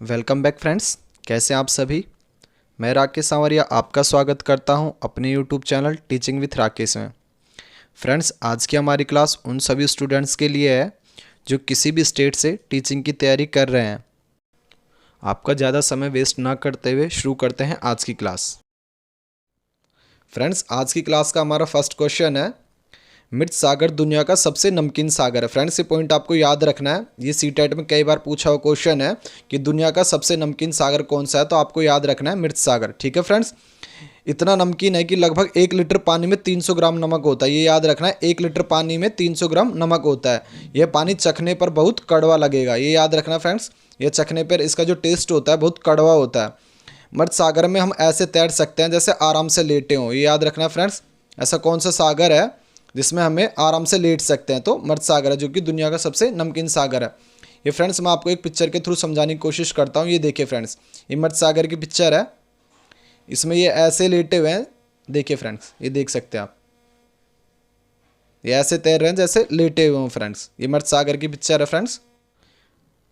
Welcome back friends. कैसे हैं आप सभी। मैं राकेश सांवरिया आपका स्वागत करता हूं अपने YouTube channel teaching with Rakesh में। फ्रेंड्स, आज की हमारी क्लास उन सभी स्टूडेंट्स के लिए है जो किसी भी स्टेट से टीचिंग की तैयारी कर रहे हैं। आपका ज़्यादा समय वेस्ट ना करते हुए शुरू करते हैं आज की क्लास। फ्रेंड्स, आज की क्लास का हमारा फर्स्ट क्वेश्चन है, मृत सागर दुनिया का सबसे नमकीन सागर है। फ्रेंड्स, ये पॉइंट आपको याद रखना है, ये सीटेट में कई बार पूछा हुआ क्वेश्चन है कि दुनिया का सबसे नमकीन सागर कौन सा है, तो आपको याद रखना है मृत सागर। ठीक है फ्रेंड्स, इतना नमकीन है कि लगभग 1 लीटर पानी में 300 ग्राम नमक होता है। ये याद रखना है, 1 लीटर पानी में 300 ग्राम नमक होता है। यह पानी चखने पर बहुत कड़वा लगेगा, ये याद रखना फ्रेंड्स। ये चखने पर इसका जो टेस्ट होता है बहुत कड़वा होता है। मृत सागर में हम ऐसे तैर सकते हैं जैसे आराम से लेटे हों, ये याद रखना फ्रेंड्स। ऐसा कौन सा सागर है जिसमें हमें आराम से लेट सकते हैं, तो मृत सागर है, जो कि दुनिया का सबसे नमकीन सागर है। ये फ्रेंड्स मैं आपको एक पिक्चर के थ्रू समझाने की कोशिश करता हूँ। ये देखिए फ्रेंड्स, ये मृत सागर की पिक्चर है, इसमें ये ऐसे लेटे हुए हैं। देखिए फ्रेंड्स, ये देख सकते हैं आप, ये ऐसे तैर रहे हैं जैसे लेटे हुए हैं फ्रेंड्स। ये मृत सागर की पिक्चर है फ्रेंड्स।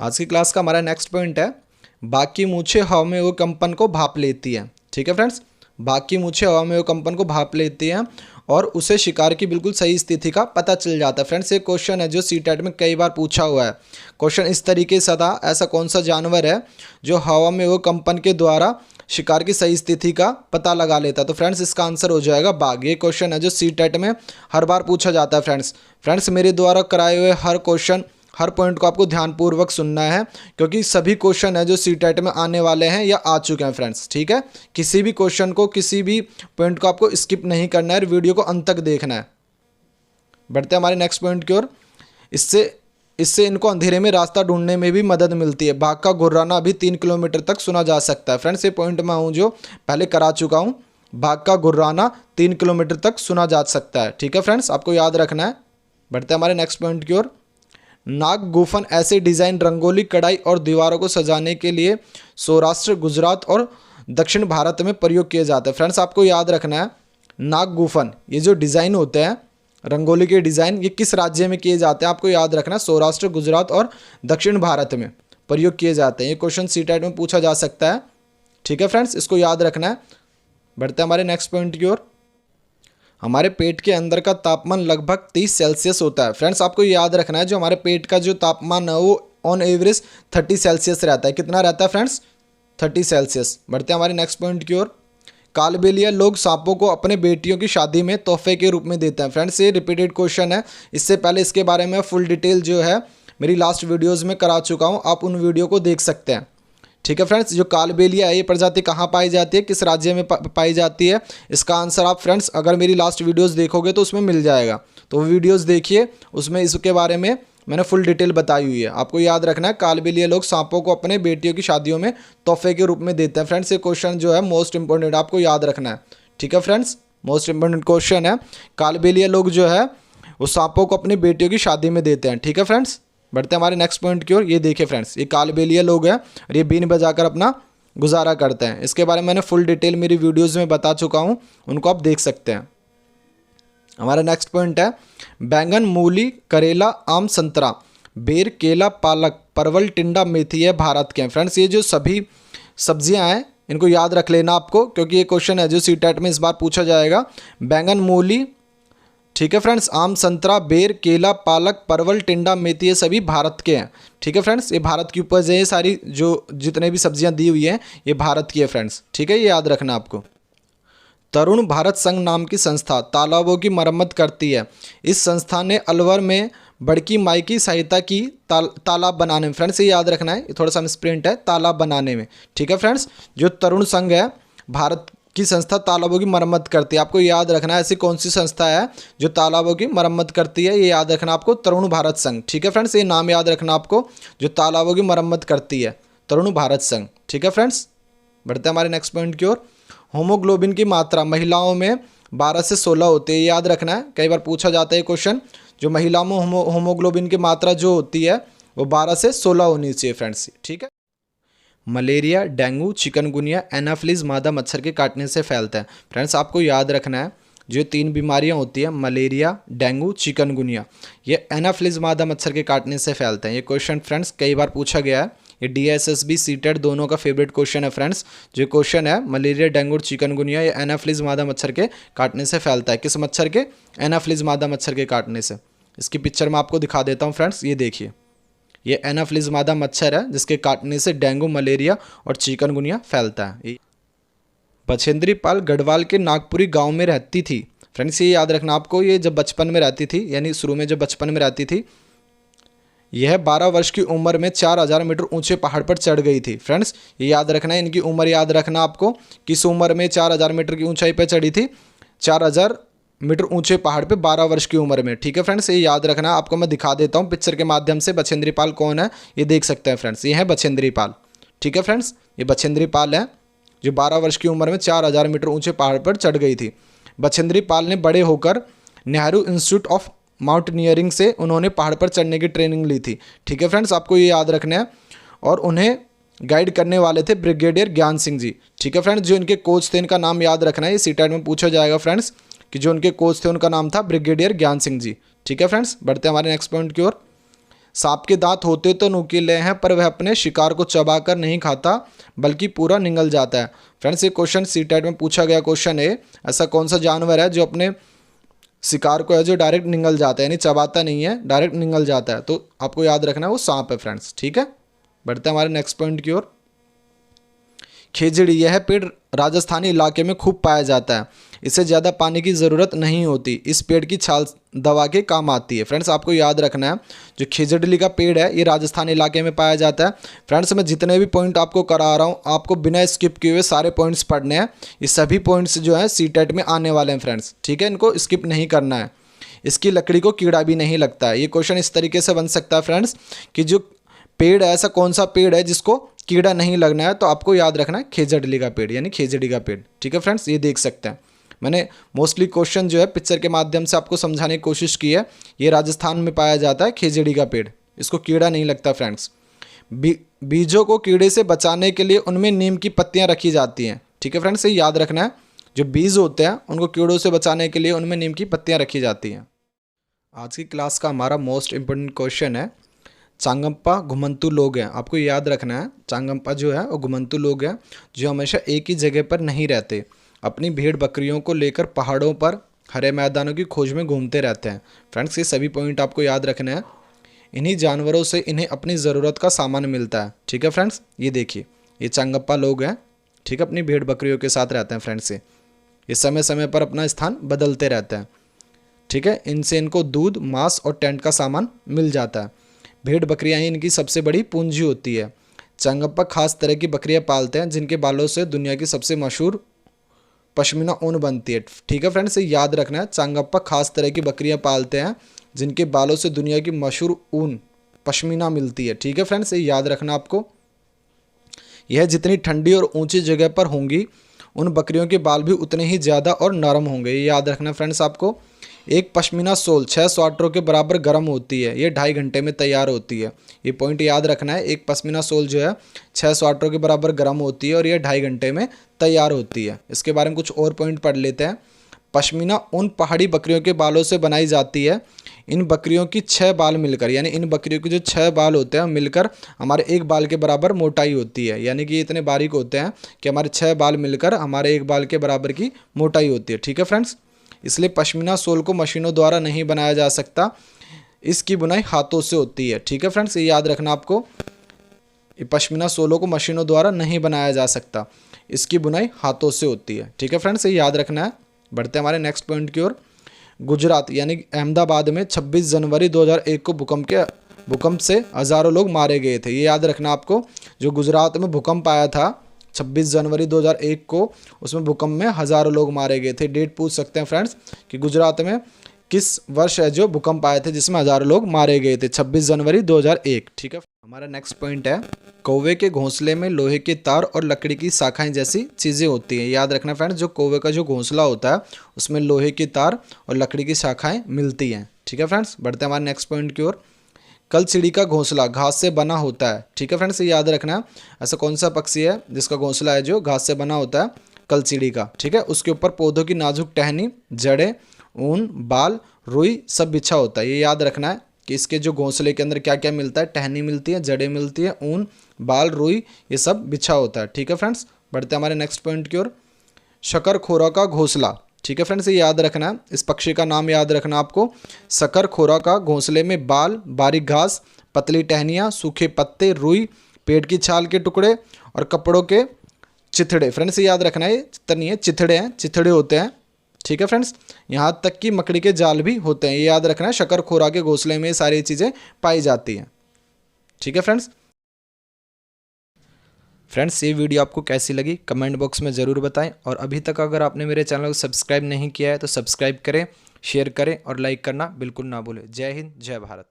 आज की क्लास का हमारा नेक्स्ट पॉइंट है, बाकी मूछें हवा में वो कंपन को भाप लेती है। ठीक है फ्रेंड्स, बाकी मूछें हवा में वो कंपन को भाप लेती हैं और उसे शिकार की बिल्कुल सही स्थिति का पता चल जाता है। फ्रेंड्स, ये क्वेश्चन है जो सीटेट में कई बार पूछा हुआ है। क्वेश्चन इस तरीके से था, ऐसा कौन सा जानवर है जो हवा में वो कंपन के द्वारा शिकार की सही स्थिति का पता लगा लेता है। तो फ्रेंड्स, इसका आंसर हो जाएगा बाघ। ये क्वेश्चन है जो सीटेट में हर बार पूछा जाता है फ्रेंड्स, मेरे द्वारा कराए हुए हर क्वेश्चन, हर पॉइंट को आपको ध्यानपूर्वक सुनना है, क्योंकि सभी क्वेश्चन है जो सीटेट में आने वाले हैं या आ चुके हैं फ्रेंड्स। ठीक है, किसी भी क्वेश्चन को, किसी भी पॉइंट को आपको स्किप नहीं करना है, वीडियो को अंत तक देखना है। बढ़ते हैं हमारे नेक्स्ट पॉइंट की ओर। इससे इनको अंधेरे में रास्ता ढूंढने में भी मदद मिलती है। बाघ का गुर्राना अभी 3 किलोमीटर तक सुना जा सकता है। फ्रेंड्स, ये पॉइंट मैं हूँ जो पहले करा चुका हूँ। बाघ का गुर्राना 3 किलोमीटर तक सुना जा सकता है। ठीक है फ्रेंड्स, आपको याद रखना है। बढ़ते हैं हमारे नेक्स्ट पॉइंट की ओर। नाग गुफन ऐसे डिज़ाइन रंगोली, कढ़ाई और दीवारों को सजाने के लिए सौराष्ट्र, गुजरात और दक्षिण भारत में प्रयोग किए जाते हैं। फ्रेंड्स, आपको याद रखना है, नाग गुफन ये जो डिज़ाइन होते हैं रंगोली के डिज़ाइन, ये किस राज्य में किए जाते हैं, आपको याद रखना है। सौराष्ट्र, गुजरात और दक्षिण भारत में प्रयोग किए जाते हैं। ये क्वेश्चन सीटेट में पूछा जा सकता है। ठीक है फ्रेंड्स, इसको याद रखना है। बढ़ते हैं हमारे नेक्स्ट पॉइंट की ओर। हमारे पेट के अंदर का तापमान लगभग 30 सेल्सियस होता है। फ्रेंड्स, आपको याद रखना है, जो हमारे पेट का जो तापमान है वो ऑन एवरेज 30 सेल्सियस रहता है। कितना रहता है फ्रेंड्स? 30 सेल्सियस। बढ़ते हैं हमारे नेक्स्ट पॉइंट की ओर। कालबेलिया लोग सांपों को अपने बेटियों की शादी में तोहफे के रूप में देते हैं। फ्रेंड्स, ये रिपीटेड क्वेश्चन है, इससे पहले इसके बारे में फुल डिटेल जो है मेरी लास्ट वीडियोज़ में करा चुका हूँ, आप उन वीडियो को देख सकते हैं। ठीक है फ्रेंड्स, जो कालबेलिया है ये प्रजाति कहाँ पाई जाती है, किस राज्य में पाई जाती है, इसका आंसर आप फ्रेंड्स अगर मेरी लास्ट वीडियोस देखोगे तो उसमें मिल जाएगा। तो वो वीडियोस देखिए, उसमें इसके बारे में मैंने फुल डिटेल बताई हुई है। आपको याद रखना है, कालबेलिया लोग सांपों को अपने बेटियों की शादियों में तोहफे के रूप में देते हैं। फ्रेंड्स, ये क्वेश्चन जो है मोस्ट इंपॉर्टेंट, आपको याद रखना है। ठीक है फ्रेंड्स, मोस्ट इंपॉर्टेंट क्वेश्चन है, कालबेलिया लोग जो है वो सांपों को अपनी बेटियों की शादी में देते हैं। ठीक है फ्रेंड्स, बढ़ते हैं हमारे नेक्स्ट पॉइंट की ओर। ये देखिए फ्रेंड्स, ये कालबेलिया लोग हैं और ये बीन बजाकर अपना गुजारा करते हैं। इसके बारे में मैंने फुल डिटेल मेरी वीडियोज़ में बता चुका हूँ, उनको आप देख सकते हैं। हमारा नेक्स्ट पॉइंट है, बैंगन, मूली, करेला, आम, संतरा, बेर, केला, पालक, परवल, टिंडा, मेथी है भारत के हैं। फ्रेंड्स, ये जो सभी सब्जियां हैं इनको याद रख लेना आपको, क्योंकि ये क्वेश्चन है जो सीटेट में इस बार पूछा जाएगा। बैंगन, मूली, ठीक है फ्रेंड्स, आम, संतरा, बेर, केला, पालक, परवल, टिंडा, मेथी, ये सभी भारत के हैं। ठीक है फ्रेंड्स, ये भारत की उपज है। ये सारी जो जितने भी सब्जियां दी हुई हैं ये भारत की है फ्रेंड्स। ठीक है, ये याद रखना आपको। तरुण भारत संघ नाम की संस्था तालाबों की मरम्मत करती है। इस संस्था ने अलवर में बड़की माई की सहायता की तालाब बनाने में। फ्रेंड्स, ये याद रखना है, ये थोड़ा सा मिसप्रिंट है, तालाब बनाने में। ठीक है फ्रेंड्स, जो तरुण संघ है भारत की संस्था तालाबों की मरम्मत करती है। आपको याद रखना है, ऐसी कौन सी संस्था है जो तालाबों की मरम्मत करती है, ये याद रखना आपको, तरुण भारत संघ। ठीक है फ्रेंड्स, ये नाम याद रखना आपको, जो तालाबों की मरम्मत करती है, तरुण भारत संघ। ठीक है फ्रेंड्स, बढ़ते हैं हमारे नेक्स्ट पॉइंट की ओर। होमोग्लोबिन की मात्रा महिलाओं में 12 से 16 होती है, ये याद रखना है, कई बार पूछा जाता है क्वेश्चन। जो महिलाओं में होमोग्लोबिन की मात्रा जो होती है वो 12 से 16 होनी चाहिए फ्रेंड्स। ठीक है, मलेरिया, डेंगू, चिकनगुनिया, एनाफिलीज मादा मच्छर के काटने से फैलता है। फ्रेंड्स, आपको याद रखना है, जो 3 बीमारियां होती हैं मलेरिया, डेंगू, चिकनगुनिया, ये एनाफिलीज मादा मच्छर के काटने से फैलते हैं। ये क्वेश्चन फ्रेंड्स कई बार पूछा गया है, ये DSSB सीटेट दोनों का फेवरेट क्वेश्चन है फ्रेंड्स। जो क्वेश्चन है मलेरिया, डेंगू और चिकनगुनिया ये एनाफिलीज मादा मच्छर के काटने से फैलता है। किस मच्छर के? एनाफिलीज मादा मच्छर के काटने से। इसकी पिक्चर मैं आपको दिखा देता हूँ फ्रेंड्स, ये देखिए, ये एनाफिलीज मादा मच्छर है जिसके काटने से डेंगू, मलेरिया और चिकनगुनिया फैलता है। बछेंद्री पाल गढ़वाल के नागपुरी गांव में रहती थी। फ्रेंड्स ये याद रखना आपको, ये जब बचपन में रहती थी, यानी शुरू में जब बचपन में रहती थी, यह 12 वर्ष की उम्र में 4000 मीटर ऊंचे पहाड़ पर चढ़ गई थी। फ्रेंड्स ये याद रखना है, इनकी उम्र याद रखना आपको, किस उम्र में 4000 मीटर की ऊंचाई पर चढ़ी थी? 4000 मीटर ऊंचे पहाड़ पे 12 वर्ष की उम्र में। ठीक है फ्रेंड्स, ये याद रखना। आपको मैं दिखा देता हूँ पिक्चर के माध्यम से बछेंद्री पाल कौन है, ये देख सकते हैं फ्रेंड्स, ये है बछेंद्री पाल। ठीक है फ्रेंड्स, ये बछेंद्री पाल है जो 12 वर्ष की उम्र में 4000 मीटर ऊंचे पहाड़ पर चढ़ गई थी। बछेंद्री पाल ने बड़े होकर नेहरू इंस्टीट्यूट ऑफ माउंटेनियरिंग से उन्होंने पहाड़ पर चढ़ने की ट्रेनिंग ली थी। ठीक है फ्रेंड्स, आपको ये याद रखना है। और उन्हें गाइड करने वाले थे ब्रिगेडियर ज्ञान सिंह जी। ठीक है फ्रेंड्स, जो इनके कोच थे इनका नाम याद रखना है, ये सीटेट में पूछा जाएगा फ्रेंड्स कि जो उनके कोच थे उनका नाम था ब्रिगेडियर ज्ञान सिंह जी। ठीक है फ्रेंड्स, बढ़ते हैं हमारे नेक्स्ट पॉइंट की ओर। सांप के दांत होते तो नुकीले हैं पर वह अपने शिकार को चबाकर नहीं खाता बल्कि पूरा निगल जाता है। फ्रेंड्स ये क्वेश्चन सीटेट में पूछा गया क्वेश्चन है। ऐसा कौन सा जानवर है जो अपने शिकार को है जो डायरेक्ट निगल जाता है, यानी चबाता नहीं है, डायरेक्ट निगल जाता है? तो आपको याद रखना है वो सांप है फ्रेंड्स। ठीक है, बढ़ते हैं हमारे नेक्स्ट पॉइंट की ओर। खेजड़ी, यह पेड़ राजस्थानी इलाके में खूब पाया जाता है, इसे ज़्यादा पानी की ज़रूरत नहीं होती, इस पेड़ की छाल दवा के काम आती है। फ्रेंड्स आपको याद रखना है, जो खेजड़ी का पेड़ है ये राजस्थान इलाके में पाया जाता है। फ्रेंड्स मैं जितने भी पॉइंट आपको करा रहा हूँ आपको बिना स्किप किए हुए सारे पॉइंट्स पढ़ने हैं। ये सभी पॉइंट्स जो है सीटेट में आने वाले हैं फ्रेंड्स। ठीक है, इनको स्किप नहीं करना है। इसकी लकड़ी को कीड़ा भी नहीं लगता है। ये क्वेश्चन इस तरीके से बन सकता है फ्रेंड्स कि जो पेड़ है, ऐसा कौन सा पेड़ है जिसको कीड़ा नहीं लगना है? तो आपको याद रखना है खेजड़ी का पेड़, यानी खेजड़ी का पेड़। ठीक है फ्रेंड्स, ये देख सकते हैं, मैंने मोस्टली क्वेश्चन जो है पिक्चर के माध्यम से आपको समझाने की कोशिश की है। ये राजस्थान में पाया जाता है खेजड़ी का पेड़, इसको कीड़ा नहीं लगता फ्रेंड्स। बीजों को कीड़े से बचाने के लिए उनमें नीम की पत्तियां रखी जाती हैं। ठीक है फ्रेंड्स, ये याद रखना है, जो बीज होते हैं उनको कीड़ों से बचाने के लिए उनमें नीम की पत्तियां रखी जाती हैं। आज की क्लास का हमारा मोस्ट इंपोर्टेंट क्वेश्चन है, चांगम्पा घुमंतु लोग हैं। आपको याद रखना है, चांगम्पा जो है वो घुमंतु लोग हैं जो हमेशा एक ही जगह पर नहीं रहते, अपनी भेड़ बकरियों को लेकर पहाड़ों पर हरे मैदानों की खोज में घूमते रहते हैं। फ्रेंड्स ये सभी पॉइंट आपको याद रखना है। इन्हीं जानवरों से इन्हें अपनी ज़रूरत का सामान मिलता है। ठीक है फ्रेंड्स, ये देखिए, ये चांगप्पा लोग हैं। ठीक है, अपनी भेड़ बकरियों के साथ रहते हैं फ्रेंड्स। ये समय समय पर अपना स्थान बदलते रहते हैं। ठीक है, इनसे इनको दूध, मांस और टेंट का सामान मिल जाता है। भेड़ बकरियां ही इनकी सबसे बड़ी पूंजी होती है। चांगप्पा खास तरह की बकरियां पालते हैं जिनके बालों से दुनिया की सबसे मशहूर पश्मीना ऊन बनती है। ठीक है फ्रेंड्स, ये याद रखना है, चांगप्पा खास तरह की बकरियां पालते हैं जिनके बालों से दुनिया की मशहूर ऊन पश्मीना मिलती है। ठीक है फ्रेंड्स, ये याद रखना आपको। यह जितनी ठंडी और ऊंची जगह पर होंगी उन बकरियों के बाल भी उतने ही ज़्यादा और नरम होंगे। ये याद रखना फ्रेंड्स आपको। एक पश्मीना सोल 6 स्वेटरों के बराबर गर्म होती है, ये 2.5 घंटे में तैयार होती है। ये पॉइंट याद रखना है, एक पश्मीना सोल जो है 6 स्वेटरों के बराबर गर्म होती है और ये 2.5 घंटे में तैयार होती है। इसके बारे में कुछ और पॉइंट पढ़ लेते हैं। पश्मीना उन पहाड़ी बकरियों के बालों से बनाई जाती है। इन बकरियों की 6 बाल मिलकर, यानी इन बकरियों के जो 6 बाल होते हैं मिलकर हमारे एक बाल के बराबर मोटाई होती है। यानी कि ये इतने बारीक होते हैं कि हमारे 6 बाल मिलकर हमारे एक बाल के बराबर की मोटाई होती है। ठीक है फ्रेंड्स, इसलिए पश्मीना सोल को मशीनों द्वारा नहीं बनाया जा सकता, इसकी बुनाई हाथों से होती है। ठीक है फ्रेंड्स, ये याद रखना आपको। ये पश्मीना सोलों को मशीनों द्वारा नहीं बनाया जा सकता, इसकी बुनाई हाथों से होती है। ठीक है फ्रेंड्स, ये याद रखना है। बढ़ते हैं हमारे नेक्स्ट पॉइंट की ओर। गुजरात यानी अहमदाबाद में 26 जनवरी 2001 को भूकंप से हज़ारों लोग मारे गए थे। ये याद रखना आपको। जो गुजरात में भूकंप आया था 26 जनवरी 2001 को, उसमें भूकंप में हज़ारों लोग मारे गए थे। डेट पूछ सकते हैं फ्रेंड्स कि गुजरात में किस वर्ष है जो भूकंप आए थे जिसमें हज़ारों लोग मारे गए थे, 26 जनवरी 2001। ठीक है, हमारा नेक्स्ट पॉइंट है, कौवे के घोंसले में लोहे के तार और लकड़ी की शाखाएं जैसी चीज़ें होती हैं। याद रखना फ्रेंड्स, जो कौवे का जो घोंसला होता है उसमें लोहे की तार और लकड़ी की शाखाएं मिलती हैं। ठीक है फ्रेंड्स, बढ़ते हैं हमारे नेक्स्ट पॉइंट की ओर। कलचिड़ी का घोंसला घास से बना होता है। ठीक है फ्रेंड्स, ये याद रखना। ऐसा कौन सा पक्षी है जिसका घोंसला है जो घास से बना होता है? कलचिड़ी का। ठीक है, उसके ऊपर पौधों की नाजुक टहनी, जड़ें, ऊन, बाल, रुई सब बिछा होता है। ये याद रखना है कि इसके जो घोंसले के अंदर क्या क्या मिलता है। टहनी मिलती है, जड़ें मिलती है, ऊन, बाल, रुई ये सब बिछा होता है। ठीक है फ्रेंड्स, बढ़ते हैं हमारे नेक्स्ट पॉइंट की ओर। शकरखोरा का घोंसला। ठीक है फ्रेंड्स, ये याद रखना है, इस पक्षी का नाम याद रखना आपको। शकरखोरा का घोंसले में बाल, बारीक घास, पतली टहनियाँ, सूखे पत्ते, रुई, पेड़ की छाल के टुकड़े और कपड़ों के चिथड़े। फ्रेंड्स ये याद रखना है, ये चित्र नहीं है, चिथड़े हैं, चिथड़े होते हैं। ठीक है फ्रेंड्स, यहाँ तक कि मकड़ी के जाल भी होते हैं, ये याद रखना है। शकरखोरा के घोंसले में ये सारी चीज़ें पाई जाती हैं। ठीक है फ्रेंड्स, ये वीडियो आपको कैसी लगी कमेंट बॉक्स में ज़रूर बताएं, और अभी तक अगर आपने मेरे चैनल को सब्सक्राइब नहीं किया है तो सब्सक्राइब करें, शेयर करें और लाइक करना बिल्कुल ना भूलें। जय हिंद, जय भारत।